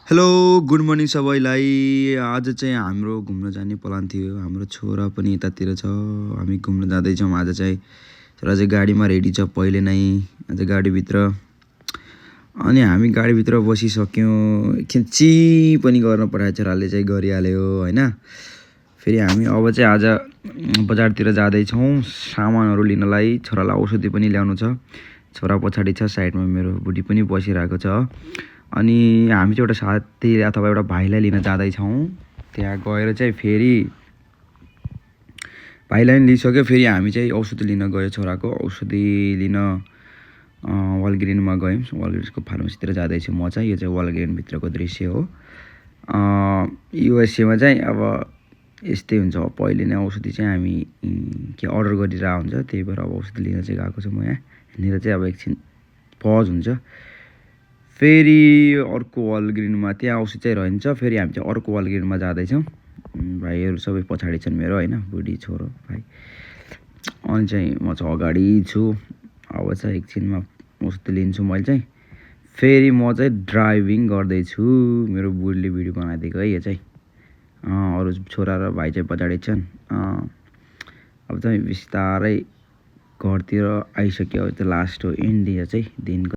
Hello good morning सबैलाई। आज चाहिँ हाम्रो घुम्न जाने प्लान थियो। हाम्रो छोरा पनि यतातिर छ, हामी घुम्न जाँदैछौँ। आज चाहिँ छोरा चाहिँ गाडीमा रेडी छ पहिले नै, आज गाडीभित्र। अनि हामी गाडीभित्र बसिसक्यौँ, एकछिन ची पनि गर्न पठाएको छोराले चाहिँ गरिहाल्यो होइन। फेरि हामी अब चाहिँ आज बजारतिर जाँदैछौँ सामानहरू लिनलाई। छोरालाई औषधि पनि ल्याउनु छ। छोरा पछाडि छ साइडमा, मेरो बुढी पनि बसिरहेको छ। अनि हामी चाहिँ एउटा साथी अथवा एउटा भाइलाई लिन जाँदैछौँ। त्यहाँ गएर चाहिँ फेरि भाइलाई पनि लिइसक्यो, फेरि हामी चाहिँ औषधि लिन गयो। छोराको औषधि लिन वालग्रिनमा गयौँ। वालग्रिनको फार्मेसीतिर जाँदैछु म चाहिँ। यो चाहिँ वालग्रिनभित्रको दृश्य हो। युएसएमा चाहिँ अब यस्तै हुन्छ, पहिले नै औषधि चाहिँ हामी के अर्डर गरिरहेको हुन्छ, त्यही भएर अब औषधि लिन चाहिँ गएको छु म यहाँ। यहाँनिर चाहिँ अब एकछिन पज हुन्छ, फेरि अर्को वालग्रिनमा त्यहाँ औषधि चाहिँ रहन्छ, फेरि हामी चाहिँ अर्को वालग्रिनमा जाँदैछौँ। भाइहरू सबै पछाडि छन् मेरो होइन, बुढी छोरो भाइ। अनि चाहिँ म चाहिँ अगाडि छु। अब चाहिँ एकछिनमा औषधि लिन्छु मैले चाहिँ। फेरि म चाहिँ ड्राइभिङ गर्दैछु। मेरो बुढीले भिडियो बनाइदिएको है यो चाहिँ। अरू छोरा र भाइ चाहिँ पछाडि छन्। अब चाहिँ बिस्तारै घरतिर आइसक्यो। अब चाहिँ लास्ट हो इन्डिया चाहिँ दिनको।